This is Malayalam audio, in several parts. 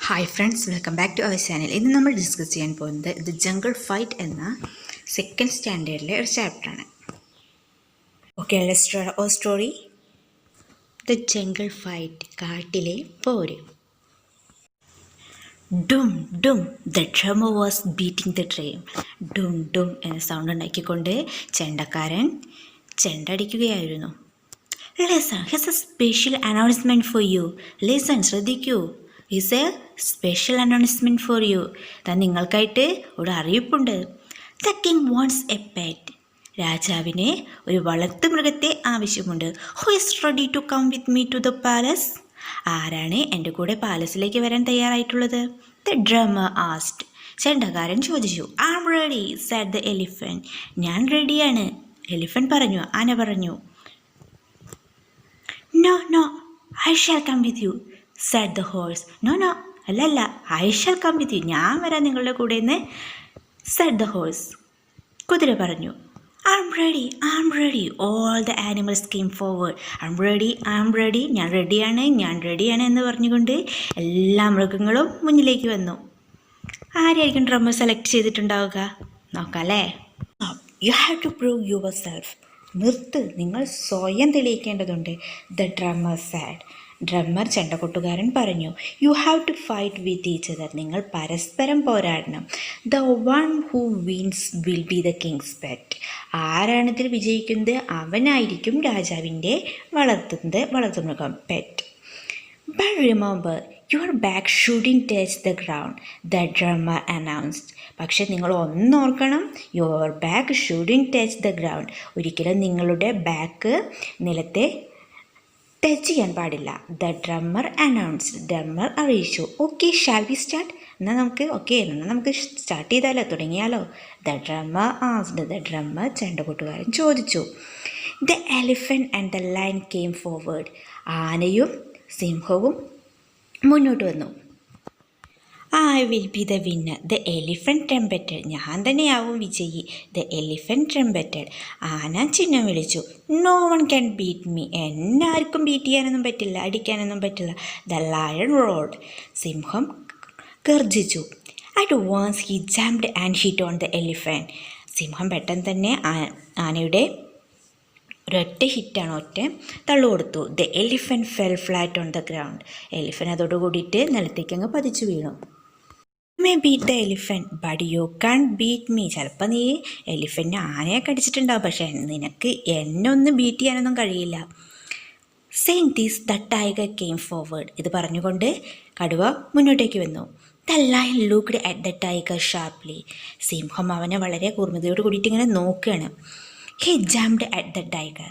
Hi friends, welcome back to our channel. ഇന്ന് നമ്മൾ ഡിസ്കസ് ചെയ്യാൻ പോകുന്നത് ദ ജംഗിൾ ഫൈറ്റ് എന്ന സെക്കൻഡ് സ്റ്റാൻഡേർഡിലെ ഒരു ചാപ്റ്ററാണ്. Okay, let's start our story. The jungle fight, കാട്ടിലെ പോര്. Dum dum the drummer was beating the drum. Dum dum എന്ന സൗണ്ട് ഉണ്ടാക്കിക്കൊണ്ട് ചെണ്ടക്കാരൻ ചെണ്ടടിക്കുകയായിരുന്നു. Listen, his a special announcement for you. Listen, ശ്രദ്ധിക്കൂ. Is a special announcement for you. നിങ്ങൾക്കായിട്ട് ഒരു അറിയിപ്പുണ്ട്. The king wants a pet. രാജാവിന് ഒരു വളർത്തു മൃഗത്തെ ആവശ്യമുണ്ട്. Who is ready to come with me to the palace? ആരാണ് എൻ്റെ കൂടെ പാലസിലേക്ക് വരാൻ തയ്യാറായിട്ടുള്ളത്? The drummer asked. ചെണ്ടക്കാരൻ ചോദിച്ചു. I am ready said the elephant. ഞാൻ റെഡിയാണ്, എലിഫന്റ് പറഞ്ഞു. ആന പറഞ്ഞു. No no, I shall come with you said the horse. No, no, അല്ലല്ല, I shall come with you. ഞാൻ വരാം നിങ്ങളുടെ കൂടെ എന്ന് said the horse. കുതിര പറഞ്ഞു. I'm ready, I'm ready. All the animals came forward. I'm ready, I'm ready. ഞാൻ റെഡിയാണ് എന്ന് പറഞ്ഞുകൊണ്ട് എല്ലാ മൃഗങ്ങളും മുന്നിലേക്ക് വന്നു. ആരെയായിരിക്കും ഡ്രമ്മർ സെലക്ട് ചെയ്തിട്ടുണ്ടാവുക? നോക്കാം അല്ലേ. You have to prove yourself. നിർത്ത്, നിങ്ങൾ സ്വയം തെളിയിക്കേണ്ടതുണ്ട്. The drummer said. ഡ്രമ്മർ ചെണ്ടക്കൊട്ടുകാരൻ പറഞ്ഞു. You have to fight with each other. നിങ്ങൾ പരസ്പരം പോരാടണം. The one who wins will be the king's pet. ആരാണിതിൽ വിജയിക്കുന്നത് അവനായിരിക്കും രാജാവിൻ്റെ വളർത്തുമൃഗം, pet. But remember, your back shouldn't touch the ground, the drummer announced. പക്ഷെ നിങ്ങൾ ഒന്നോർക്കണം, your back shouldn't touch the ground. ഒരിക്കലും നിങ്ങളുടെ ബാക്ക് നിലത്തെ ടച്ച് ചെയ്യാൻ പാടില്ല. The drummer announced. ഡ്രമ്മർ അറിയിച്ചു. Okay, shall we start? എന്നാൽ നമുക്ക് സ്റ്റാർട്ട് ചെയ്താലോ, തുടങ്ങിയാലോ? The drummer asked. The drummer ചെണ്ടക്കൊട്ടുകാരൻ ചോദിച്ചു. The elephant and the lion came forward. ആനയും സിംഹവും മുന്നോട്ട് വന്നു. I will be the winner. The elephant trumpeted. ഞാൻ തന്നെയാവും വിജയി. The elephant trumpeted. ആന ചിഹ്നം വിളിച്ചു. No one can beat me. എന്നെ ആർക്കും ബീറ്റ് ചെയ്യാനൊന്നും പറ്റില്ല, അടിക്കാനൊന്നും പറ്റില്ല. The lion roared. സിംഹം ഗർജിച്ചു. At once he jumped and hit on the elephant. സിംഹം പെട്ടെന്ന് തന്നെ ആനയുടെ ഒരൊറ്റ ഹിറ്റാണ്, ഒറ്റ തള്ളു കൊടുത്തു. The elephant fell flat on the ground. Elephant അതോട് കൂടിയിട്ട് നിലത്തേക്ക് അങ്ങ് പതിച്ചു വീണു. May beat the elephant but you can't beat me. ചിലപ്പോൾ നീ എലിഫൻറ്റ് ആനയെ കടിച്ചിട്ടുണ്ടാവും, പക്ഷേ നിനക്ക് എന്നെ ഒന്ന് ബീറ്റ് ചെയ്യാനൊന്നും കഴിയില്ല. Saying this the tiger came forward. ഇത് പറഞ്ഞുകൊണ്ട് കടുവ മുന്നോട്ടേക്ക് വന്നു. The lion looked at the tiger sharply. സിംഹം അവനെ വളരെ കൂർമ്മതയോട് കൂടിയിട്ട് ഇങ്ങനെ നോക്കുകയാണ്. He jumped at the tiger.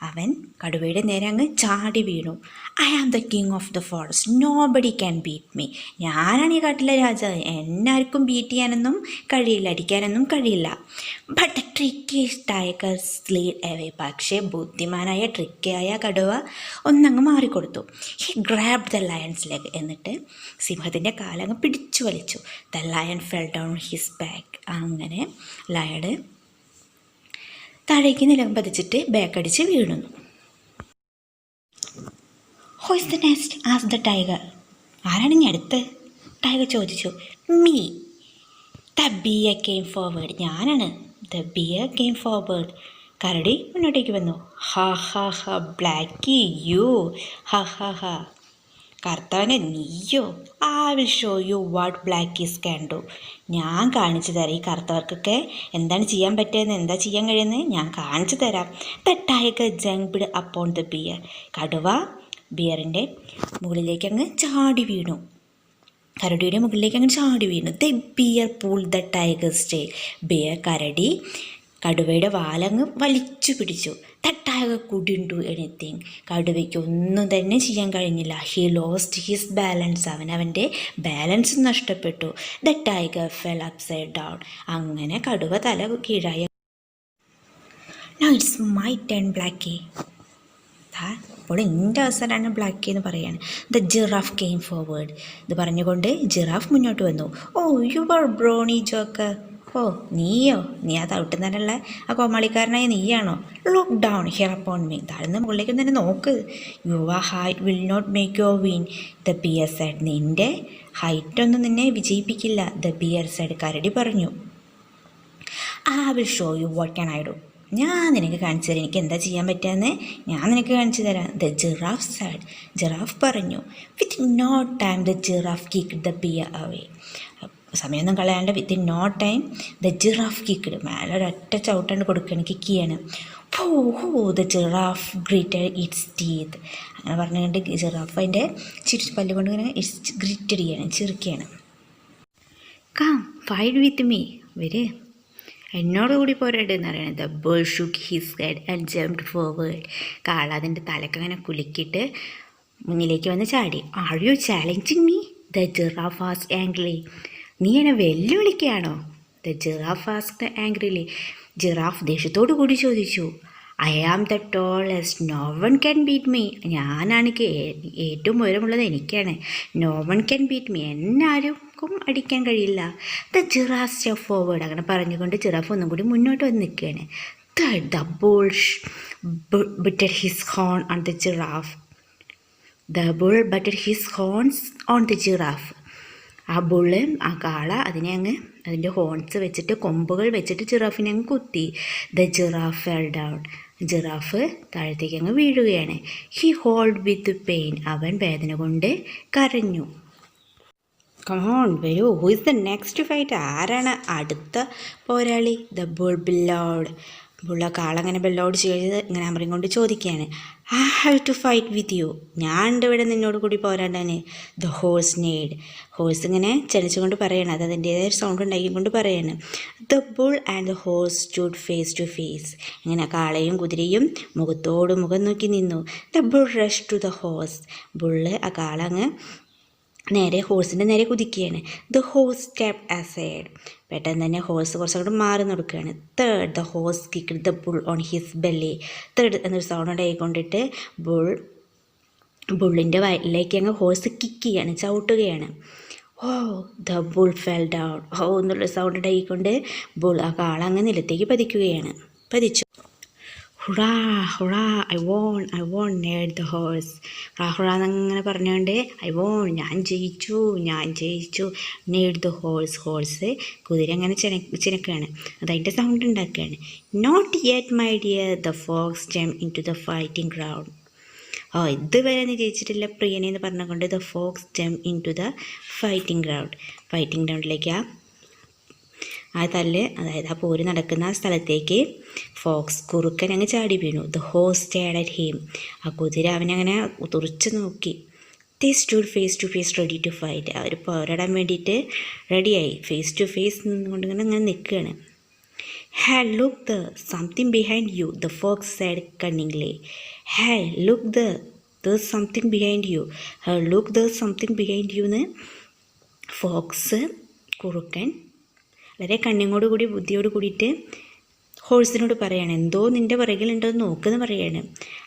അവൻ കടുവയുടെ നേരെ അങ്ങ് ചാടി വീണു. I am the king of the forest. Nobody can beat me. ഞാനാണ് ഈ കാട്ടിലെ രാജാവ്. എന്നാർക്കും ബീറ്റ് ചെയ്യാനൊന്നും കഴിയില്ല, അടിക്കാനൊന്നും കഴിയില്ല. But the tricky tiger slid away. പക്ഷേ ബുദ്ധിമാനായ ട്രിക്കിയായ കടുവ ഒന്നങ്ങ് മാറിക്കൊടുത്തു. He grabbed the lion's leg. എന്നിട്ട് സിംഹത്തിൻ്റെ കാലങ്ങ് പിടിച്ചു വലിച്ചു. The lion fell down his back. അങ്ങനെ ലയൺ താഴേക്ക് നിലം പതിച്ചിട്ട് ബാക്കടിച്ച് വീണു. Who is the next asked the tiger. ആരാണ് ഇനി അടുത്ത്? ടൈഗർ ചോദിച്ചു. Me. The bear came forward. ഞാനാണ്. The bear came forward. കരടി മുന്നോട്ടേക്ക് വന്നു. ഹാ ഹാ ഹാ ബ്ലാക്കി യു. ഹാ ഹാ ഹാ. കർത്തവനെ നീയോ? I will show you what Blackie's can do. ഞാൻ കാണിച്ചു തരാം ഈ കറുത്തവർക്കൊക്കെ എന്താണ് ചെയ്യാൻ പറ്റുന്നത്, എന്താ ചെയ്യാൻ കഴിയുന്നത് ഞാൻ കാണിച്ചു തരാം. The tiger jumped upon the bear. കടുവ ബിയറിൻ്റെ മുകളിലേക്ക് അങ്ങ് ചാടി വീണു. കരടിയുടെ മുകളിലേക്ക് അങ്ങ് ചാടി വീണു. The bear pull the tiger's tail. Bear കടുവയുടെ വാലങ്ങ് വലിച്ചു പിടിച്ചു. The tiger couldn't do anything. കടുവയ്ക്ക് ഒന്നും തന്നെ ചെയ്യാൻ കഴിഞ്ഞില്ല. He lost his balance. അവൻ്റെ ബാലൻസ് നഷ്ടപ്പെട്ടു. The tiger fell upside down. അങ്ങനെ കടുവ തല കീഴായ. Now it's my turn Blackie. അപ്പോൾ എൻ്റെ അവസരമാണ് ബ്ലാക്കി എന്ന് പറയാണ്. The giraffe came forward. ഇത് പറഞ്ഞുകൊണ്ട് ജിറാഫ് മുന്നോട്ട് വന്നു. Oh you are Brownie joker. ഓ നീയോ, നീ ആ തവിട്ടുന്നതിനുള്ള ആ കോമാളിക്കാരനായ നീയാണോ? Look down here upon me, താഴ്ന്ന മുകളിലേക്ക് തന്നെ നോക്ക്. Your height will not make you win, the bear said. നിൻ്റെ ഹൈറ്റൊന്നും നിന്നെ വിജയിപ്പിക്കില്ല, ദ ബിയർ സെഡ്, കരടി പറഞ്ഞു. I will show you what can I do, ഞാൻ നിനക്ക് കാണിച്ചു തരാം, എനിക്ക് എന്താ ചെയ്യാൻ പറ്റുകയെന്ന് ഞാൻ നിനക്ക് കാണിച്ചു തരാം. ദ ജിറാഫ് സെഡ്, ജിറാഫ് പറഞ്ഞു. With no time the giraffe kicked the bear away, സമയമൊന്നും കളയാണ്ട് within no time the giraffe kicked, മേലെ ഒരൊറ്റ ചവിട്ടാണ്ട് കൊടുക്കുകയാണ്, കിക്ക് ചെയ്യാണ്. Ho ho the giraffe gritted its teeth, അങ്ങനെ പറഞ്ഞുകൊണ്ട് ജിറാഫ് അതിൻ്റെ പല്ല് കൊണ്ട് ഇങ്ങനെ ഇറ്റ്സ് ഗ്രിറ്റഡ് ചെയ്യാണ്, ചിരിക്കുകയാണ്. കം ഫൈറ്റ് വിത്ത് മീ, വരെ എന്നോട് കൂടി പോരാടെന്ന് പറയുന്നത്. The bull shook his head and jumped forward, കാള അതിൻ്റെ തലക്കങ്ങനെ കുലുക്കിയിട്ട് മുന്നിലേക്ക് വന്ന് ചാടി. Are you challenging me, the giraffe asked angrily, നീ എന്നെ വെല്ലുവിളിക്കുകയാണോ? The giraffe asked angrily, giraffe ദേഷ്യത്തോടു കൂടി ചോദിച്ചു. I am the tallest, no one can beat me, ഞാനാണ് ഏറ്റവും ഉയരമുള്ളത് എനിക്കാണ്. No one can beat me, എന്നാർക്കും അടിക്കാൻ കഴിയില്ല. ദ ജിറാഫ് സ്റ്റെപ്പ് ഫോർവേഡ്, അങ്ങനെ പറഞ്ഞുകൊണ്ട് ജിറാഫ് ഒന്നും കൂടി മുന്നോട്ട് വന്ന് നിൽക്കുകയാണ്. The bull butted his horn on the giraffe, the bull butted his horns on the giraffe, ആ ബുള്ള് ആ കാള അതിനെ അങ്ങ് അതിൻ്റെ ഹോൺസ് വെച്ചിട്ട് കൊമ്പുകൾ വെച്ചിട്ട് ജിറാഫിനെ അങ്ങ് കുത്തി. The giraffe fell down, giraffe താഴത്തേക്ക് അങ്ങ് വീഴുകയാണ്. ഹി ഹോൾഡ് വിത്ത് പെയിൻ, അവൻ വേദന കൊണ്ട് കരഞ്ഞു. കമോൺ വരൂ, who is the next fight, ആരാണ് അടുത്ത പോരാളി? ദ ബുൾ ബില്ലോഡ്, ബുള്ള കാളങ്ങനെ ബെല്ലോഡ് ചെയ്ത് ഇങ്ങനെ അമറിയും കൊണ്ട് ചോദിക്കുകയാണ്. I have to fight with you, ഞാൻ ഉണ്ട് ഇവിടെ നിന്നോട് കൂടി പോരാടാൻ. ദ ഹോഴ്സ് നെയ്ഡ്, ഹോഴ്സ് ഇങ്ങനെ ചലിച്ചുകൊണ്ട് പറയണം, അത് അതിൻ്റേതായ സൗണ്ട് ഉണ്ടാക്കിക്കൊണ്ട് പറയാണ്. The bull and the horse stood face to face, ഇങ്ങനെ കാളയും കുതിരയും മുഖത്തോട് മുഖം നോക്കി നിന്നു. The bull rush to the horse, bull ആ കാള അങ്ങ് നേരെ ഹോഴ്സിൻ്റെ നേരെ കുതിക്കുകയാണ്. ദ ഹോഴ്സ് സ്റ്റെപ്ഡ് അസൈഡ്, പെട്ടെന്ന് തന്നെ ഹോഴ്സ് കുറച്ചങ്ങോട്ട് മാറി നടക്കുകയാണ്. തേർഡ് the horse kicked the bull on his belly, തേർഡ് എന്നൊരു സൗണ്ട് ഉണ്ടായിക്കൊണ്ടിട്ട് ബുള്ളിൻ്റെ വയറ്റിലേക്ക് അങ്ങ് ഹോഴ്സ് കിക്ക് ചെയ്യാണ്, ചവിട്ടുകയാണ്. Oh the bull fell down, ഓ എന്നുള്ള സൗണ്ട് ഉണ്ടായിക്കൊണ്ട് ബുൾ ആ കാള അങ്ങ് നിലത്തേക്ക് പതിച്ചു. Hurrah hurrah I won neighed the horse, hurrah hurrah എന്നങ്ങനെ പറഞ്ഞുകൊണ്ട് ഐ വോൺ, ഞാൻ ജയിച്ചു നേഡ് ദ ഹോഴ്സ് കുതിര അങ്ങനെ ചിനക്കുകയാണ്, അതതിൻ്റെ സൗണ്ട് ഉണ്ടാക്കുകയാണ്. Not yet my dear, the fox jumped into the fighting ground, oh ഇതുവരെ നീ ജയിച്ചിട്ടില്ല പ്രിയനെ എന്ന് പറഞ്ഞുകൊണ്ട് the fox jumped into the fighting ഗ്രൗണ്ടിലേക്ക് ആ തല്ല്, അതായത് ആ പോര് നടക്കുന്ന ആ സ്ഥലത്തേക്ക് ഫോക്സ് കുറുക്കൻ അങ്ങ് ചാടി വീണു. The horse stared at him, ആ കുതിര അവനങ്ങനെ തുറച്ച് നോക്കി. They stood face to face ready to fight, അവർ പോരാടാൻ വേണ്ടിയിട്ട് റെഡിയായി, ഫേസ് ടു ഫേസ് നിന്നുകൊണ്ട് അങ്ങനെ നിൽക്കുകയാണ്. Hey look the something behind you, the fox said cunningly. Hey look the something behind you, look the something behind you എന്ന് ഫോക്സ് കുറുക്കൻ വളരെ കണ്ണിങ്ങോട് കൂടി ബുദ്ധിയോട് കൂടിയിട്ട് ഹോഴ്സിനോട് പറയാണ്, എന്തോ നിൻ്റെ പുറകിലുണ്ടോ എന്ന് നോക്കുമെന്ന് പറയാണ്.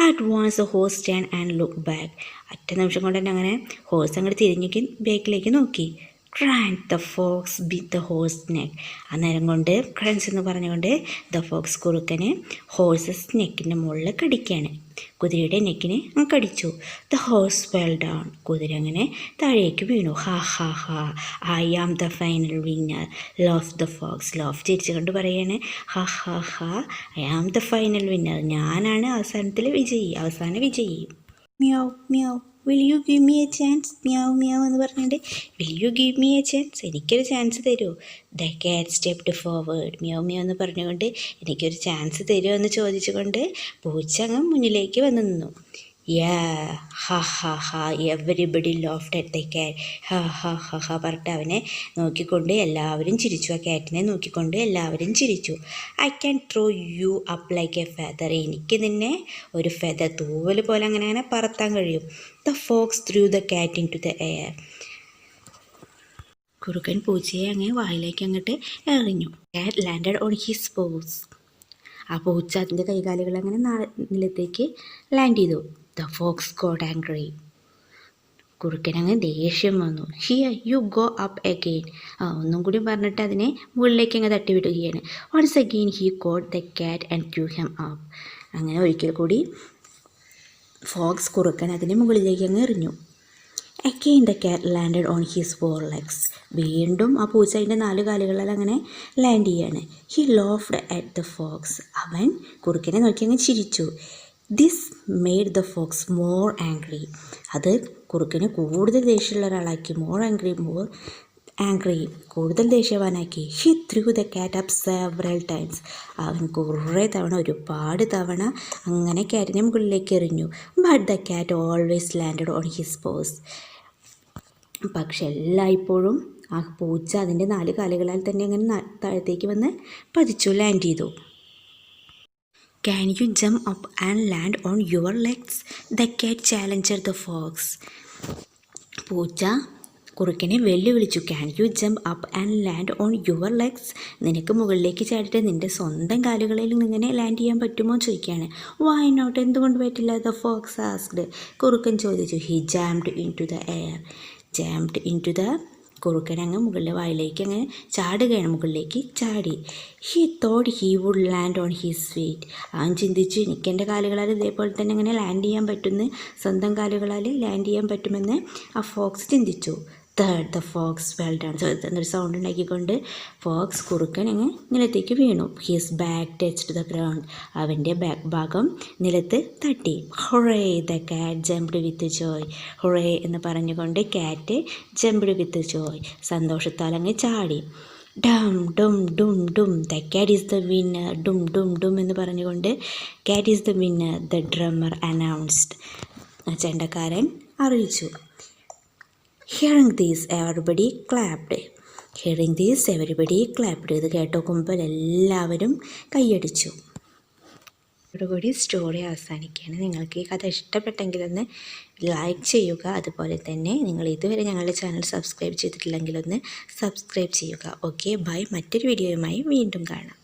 At once horse turn and look back, ഒറ്റ നിമിഷം കൊണ്ട് തന്നെ അങ്ങനെ ഹോഴ്സ് അങ്ങോട്ട് തിരിഞ്ഞേക്ക് ബാക്കിലേക്ക് നോക്കി. Crunch the fox bit the horse neck, അന്നേരം കൊണ്ട് ക്രൻസ് എന്ന് പറഞ്ഞുകൊണ്ട് ദ ഫോക്സ് കുറുക്കന് ഹോഴ്സസ് നെക്കിൻ്റെ മുകളിൽ കടിക്കുകയാണ്, കുതിരയുടെ നെക്കിന് കടിച്ചു. ദ ഹോഴ്സ് ഫെൽ ഡൗൺ, കുതിര അങ്ങനെ താഴേക്ക് വീണു. Ha ha ha I am the final winner, laugh the fox, laugh ചിരിച്ചുകൊണ്ട് പറയാണ്. Ha ha ha I am the final winner, ഞാനാണ് അവസാന വിജയി. Meow meow will you give me a chance, meow meow എന്ന് പറഞ്ഞിട്ട് will you give me a chance, എനിക്കൊരു ചാൻസ് തരുമോ? The cat stepped forward, meow meow എന്ന് പറഞ്ഞുകൊണ്ട് എനിക്കൊരു ചാൻസ് തരുമോ എന്ന് ചോദിച്ചുകൊണ്ട് പൂച്ച അങ്ങ് മുന്നിലേക്ക് വന്ന് നിന്നു. ഹാ ഹാ ഹാ everybody laughed at the cat, ഹാ ഹാ ഹാ ഹാ പറഞ്ഞിട്ട് അവനെ നോക്കിക്കൊണ്ട് എല്ലാവരും ചിരിച്ചു, ആ ക്യാറ്റിനെ നോക്കിക്കൊണ്ട് എല്ലാവരും ചിരിച്ചു. I can throw you up like a feather, എനിക്ക് നിന്നെ ഒരു ഫെദർ തൂവൽ പോലെ അങ്ങനെ പറത്താൻ കഴിയും. The fox threw the cat into the air, കുറുക്കൻ പൂച്ചയെ അങ്ങ് വായിലേക്ക് അങ്ങോട്ട് എറിഞ്ഞു. Cat landed on his paws, ആ പൂച്ച അതിൻ്റെ കൈകാലുകൾ അങ്ങനെ നിലത്തേക്ക് ലാൻഡ് ചെയ്തു. ദ ഫോക്സ് ഗോട്ട് ആംഗ്രി, കുറുക്കനങ്ങ് ദേഷ്യം വന്നു. Here you go up again. ഒന്നും കൂടി പറഞ്ഞിട്ട് അതിനെ മുകളിലേക്ക് അങ്ങ് തട്ടിവിടുകയാണ്. Once again he caught the cat and threw him up. അങ്ങനെ ഒരിക്കൽ കൂടി ഫോക്സ് കുറുക്കൻ അതിന് മുകളിലേക്ക് അങ്ങ് എറിഞ്ഞു. Again the cat landed on his 4 legs. വീണ്ടും ആ പൂച്ച അതിൻ്റെ 4 കാലുകളിൽ അങ്ങനെ ലാൻഡ് ചെയ്യാണ്. He laughed at the fox. അവൻ കുറുക്കനെ നോക്കി അങ്ങ് ചിരിച്ചു. This made the fox more angry. അത് കുറുക്കനെ കൂടുതൽ ദേഷ്യമുള്ള ഒരാളാക്കി. മോർ ആംഗ്രി കൂടുതൽ ദേഷ്യവാനാക്കി. He threw the cat up several times. അവൻ ഒരുപാട് തവണ അങ്ങനെ ക്യാറ്റിനെ മുകളിലേക്ക് എറിഞ്ഞു. But the cat always landed on his paws. പക്ഷെ എല്ലായ്പ്പോഴും ആ പൂച്ച അതിൻ്റെ 4 കാലുകളാൽ തന്നെ അങ്ങനെ താഴത്തേക്ക് വന്ന് പതിച്ചു, ലാൻഡ് ചെയ്തു. Can you jump up and land on your legs? The cat challenged the fox. പൂച്ച കുറുക്കനെ വെല്ലുവിളിച്ചു. Can you jump up and land on your legs. നിനക്ക് മുകളിലേക്ക് ചാടിയിട്ട് നിൻ്റെ സ്വന്തം കാലുകളിൽ ഇങ്ങനെ ലാൻഡ് ചെയ്യാൻ പറ്റുമോ ചോദിക്കുകയാണ്. വൈ നോട്ട്, എന്തുകൊണ്ട് പറ്റില്ല? The fox asked. കുറുക്കൻ ചോദിച്ചു. He jumped into the air. കുറുക്കൻ അങ്ങ് മുകളിലെ വായിലേക്ക് അങ്ങ് ചാടുകയാണ്. മുകളിലേക്ക് ചാടി. He thought he would land on his feet. അവൻ ചിന്തിച്ചു, എനിക്കെൻ്റെ കാലുകളാൽ ഇതേപോലെ തന്നെ അങ്ങനെ ലാൻഡ് ചെയ്യാൻ പറ്റുമെന്ന്, സ്വന്തം കാലുകളാൽ ലാൻഡ് ചെയ്യാൻ പറ്റുമെന്ന് ആ ഫോക്സ് ചിന്തിച്ചു. തേർഡ് ദ ഫോക്സ് ഫെൽ ഡൗൺ. എന്നൊരു സൗണ്ട് ഉണ്ടാക്കിക്കൊണ്ട് ഫോക്സ് കുറുക്കൻ അങ്ങ് നിലത്തേക്ക് വീണു. His back touched the ground. അവൻ്റെ ബാക്ക് ഭാഗം നിലത്ത് തട്ടി. Hooray the cat jumped with joy. Hooray എന്ന് പറഞ്ഞുകൊണ്ട് ക്യാറ്റ് ജംപ്ഡ് വിത്ത് ജോയ്. സന്തോഷത്താൽ അങ്ങ് ചാടി. Dum dum dum dum the cat is the winner. Dum dum dum എന്ന് പറഞ്ഞുകൊണ്ട് cat is the winner the drummer announced. ചെണ്ടക്കാരൻ അറിയിച്ചു. Hearing this, everybody clapped. ഇത് കേട്ടോക്കുമ്പോൾ എല്ലാവരും കൈയടിച്ചു. ഇതോടുകൂടി സ്റ്റോറി അവസാനിക്കുകയാണ്. നിങ്ങൾക്ക് ഈ കഥ ഇഷ്ടപ്പെട്ടെങ്കിലൊന്ന് ലൈക്ക് ചെയ്യുക. അതുപോലെ തന്നെ നിങ്ങൾ ഇതുവരെ ഞങ്ങളുടെ ചാനൽ സബ്സ്ക്രൈബ് ചെയ്തിട്ടില്ലെങ്കിലൊന്ന് സബ്സ്ക്രൈബ് ചെയ്യുക. Okay, bye. മറ്റൊരു വീഡിയോയുമായി വീണ്ടും കാണാം.